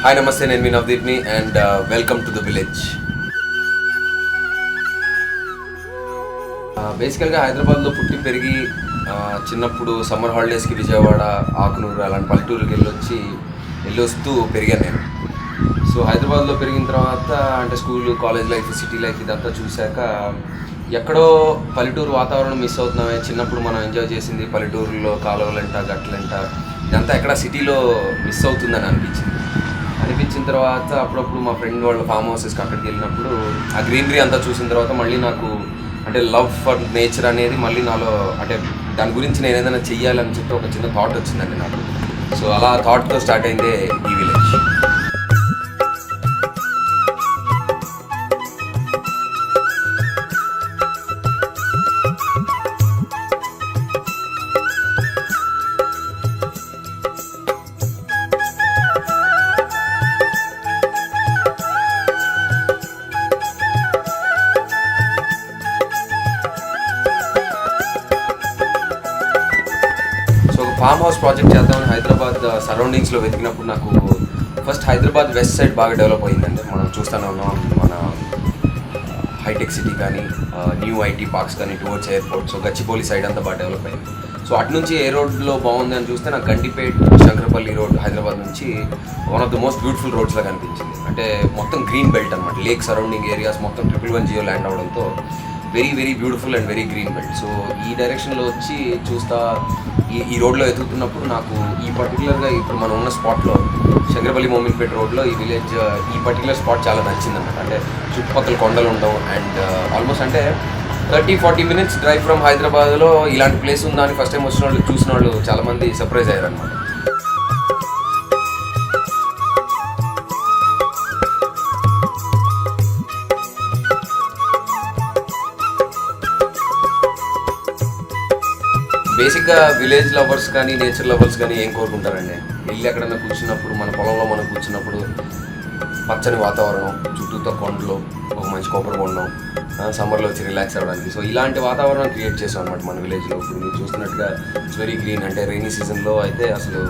Hi నమస్తే, నేను మీ నవదీప్ని and welcome to the village. బేసికల్గా హైదరాబాద్లో పుట్టి పెరిగి చిన్నప్పుడు సమ్మర్ హాలిడేస్కి విజయవాడ, ఆకునూరు అలాంటి పల్లెటూరుకి వెళ్ళొస్తూ పెరిగాను నేను. సో హైదరాబాద్లో పెరిగిన తర్వాత అంటే school, college life, city life ఇదంతా చూశాక ఎక్కడో పల్లెటూరు వాతావరణం మిస్ అవుతున్నామే. చిన్నప్పుడు మనం ఎంజాయ్ చేసింది పల్లెటూరులో కాలువలంట, గట్లంట, ఇదంతా ఎక్కడ సిటీలో మిస్ అవుతుందని అనిపించిన తర్వాత అప్పుడప్పుడు మా ఫ్రెండ్ వాళ్ళ ఫామ్ హౌసెస్కి అక్కడికి వెళ్ళినప్పుడు ఆ గ్రీనరీ అంతా చూసిన తర్వాత మళ్ళీ నాకు అంటే లవ్ ఫర్ నేచర్ అనేది మళ్ళీ నాలో అంటే దాని గురించి నేను ఏదైనా చెయ్యాలని చెప్పి ఒక చిన్న థాట్ వచ్చిందండి నాకు. సో అలా థాట్తో స్టార్ట్ అయిందే ఈ విలేజ్. ఫామ్ హౌస్ ప్రాజెక్ట్ చేద్దామని హైదరాబాద్ సరౌండింగ్స్లో వెతికినప్పుడు నాకు ఫస్ట్ హైదరాబాద్ వెస్ట్ సైడ్ బాగా డెవలప్ అయిందండి. మనం చూస్తూనే ఉన్నాం, మన హైటెక్ సిటీ కానీ, న్యూ ఐటీ పార్క్స్ కానీ, towards airport. So Gachibowli side అంతా బాగా డెవలప్ అయింది. సో అటు నుంచి ఏ రోడ్లో బాగుంది అని చూస్తే నాకు గండిపేట్, శంకరపల్లి రోడ్ హైదరాబాద్ నుంచి one of the most beautiful రోడ్స్లా కనిపించింది. అంటే మొత్తం గ్రీన్ బెల్ట్ అనమాట, లేక్ సరౌండింగ్ ఏరియాస్ మొత్తం 111 జియో ల్యాండ్ అవడంతో very very beautiful and very green belt. So ఈ డైరెక్షన్లో వచ్చి చూస్తా ఈ రోడ్లో ఎదుగుతున్నప్పుడు నాకు ఈ పర్టికులర్గా ఇప్పుడు మనం ఉన్న స్పాట్లో శంకరపల్లి మోమిన్పేట రోడ్లో ఈ విలేజ్, ఈ పర్టికులర్ స్పాట్ చాలా నచ్చిందన్నమాట. అంటే చుట్టుపక్కల కొండలు ఉండవు అండ్ ఆల్మోస్ట్ అంటే 30-40 minutes డ్రైవ్ ఫ్రమ్ హైదరాబాద్లో ఇలాంటి ప్లేస్ ఉందా అని ఫస్ట్ టైం వచ్చిన వాళ్ళు, చూసిన వాళ్ళు చాలామంది సర్ప్రైజ్ అయ్యారనమాట. బేసిక్గా విలేజ్ లవర్స్ కానీ, నేచర్ లవర్స్ కానీ ఏం కోరుకుంటారండి? వెళ్ళి ఎక్కడన్నా కూర్చున్నప్పుడు, మన పొలంలో మనం కూర్చున్నప్పుడు పచ్చని వాతావరణం, చుట్టూతో కొండలు, ఒక మంచి కొబ్బరి బొండం, సమ్మర్లో వచ్చి రిలాక్స్ అవ్వడానికి. సో ఇలాంటి వాతావరణం క్రియేట్ చేసాం అనమాట మన విలేజ్లో. ఇప్పుడు మీరు చూస్తున్నట్టుగా ఇట్స్ వెరీ గ్రీన్. అంటే రైనీ సీజన్లో అయితే అసలు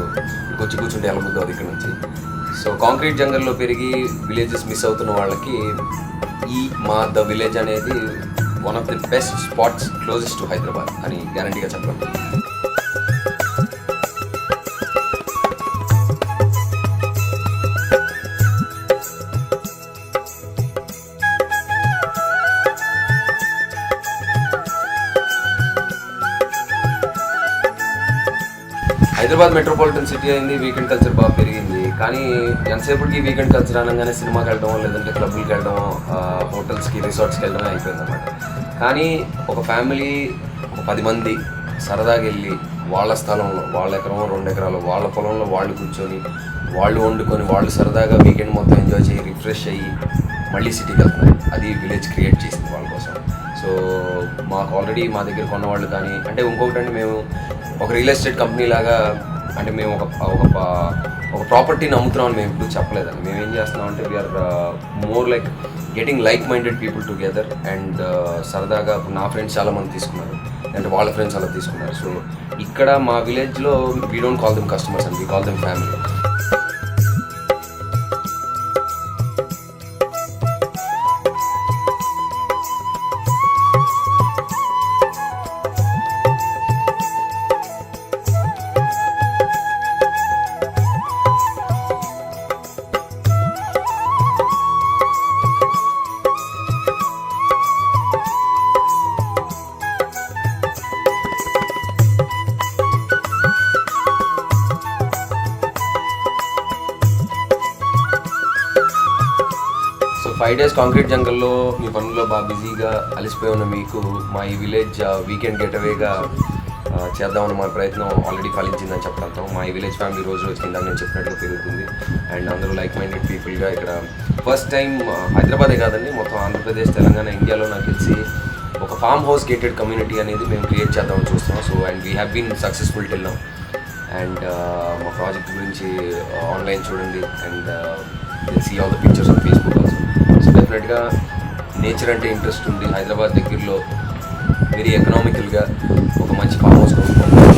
వచ్చి కూర్చుంటే ఎలబుద్దు అది ఇక్కడ నుంచి. సో కాంక్రీట్ జంగల్లో పెరిగి విలేజెస్ మిస్ అవుతున్న వాళ్ళకి ద విలేజ్ అనేది one of the best spots closest to Hyderabad అని గ్యారంటీగా చెప్పండి. హైదరాబాద్ మెట్రోపాలిటన్ సిటీ అయింది, వీకెండ్ కల్చర్ బాగా పెరిగింది. కానీ ఎంతసేపటికి వీకెండ్ కల్చర్ అనగానే సినిమాకి వెళ్ళడం, లేదంటే క్లబ్కి వెళ్ళడం, హోటల్స్కి, రిసార్ట్స్కి వెళ్ళడమే అయిపోయింది అన్నమాట. కానీ ఒక ఫ్యామిలీ, ఒక 10 మంది సరదాగా వెళ్ళి వాళ్ళ స్థలంలో, వాళ్ళ ఎకరం 2 ఎకరాలు, వాళ్ళ పొలంలో వాళ్ళు కూర్చొని, వాళ్ళు వండుకొని, వాళ్ళు సరదాగా వీకెండ్ మొత్తం ఎంజాయ్ చేయి, రిఫ్రెష్ అయ్యి మళ్ళీ సిటీకి వెళ్తున్నారు. అది విలేజ్ క్రియేట్ చేసింది వాళ్ళ కోసం. సో మాకు ఆల్రెడీ మా దగ్గర కొన్నవాళ్ళు కానీ, అంటే ఇంకొకటంటే మేము ఒక రియల్ ఎస్టేట్ కంపెనీ లాగా, అంటే మేము ఒక ప్రాపర్టీని అమ్ముతున్నామని మేము ఎప్పుడు చెప్పలేదండి. మేము ఏం చేస్తున్నాం అంటే we're more like getting like minded people together and సరదాగా నా ఫ్రెండ్స్ చాలామంది తీసుకున్నారు, అంటే వాళ్ళ ఫ్రెండ్స్ అలా తీసుకున్నారు. సో ఇక్కడ మా విలేజ్లో we don't call them customers and we call them family. So 5 days concrete జంగల్లో మీ పనుల్లో బాగా బిజీగా అలసిపోయి ఉన్న మీకు మా ఈ విలేజ్ వీకెండ్ గెటవేగా చేద్దామని మా ప్రయత్నం ఆల్రెడీ ఫలించిందని చెప్పడంతో మా ఈ విలేజ్ ఫ్యామిలీ రోజు కింద నేను చెప్పినట్టుగా పెరుగుతుంది. అండ్ అందరూ లైక్ మైండెడ్ పీపుల్గా ఇక్కడ ఫస్ట్ టైం హైదరాబాదే కాదండి, మొత్తం ఆంధ్రప్రదేశ్, తెలంగాణ, ఇండియాలో నాకు తెలిసి ఒక ఫామ్ హౌస్ గేటెడ్ కమ్యూనిటీ అనేది మేము క్రియేట్ చేద్దామని చూస్తున్నాం. So and we have been successful till now. And మా ప్రాజెక్ట్ గురించి ఆన్లైన్ చూడండి and see all the pictures on Facebook also. So డెఫినెట్గా నేచర్ అంటే ఇంట్రెస్ట్ ఉంది, హైదరాబాద్ దగ్గరలో వెరీ ఎకనామికల్గా ఒక మంచి ఫామ్ హౌస్ కొనుక్కోండి.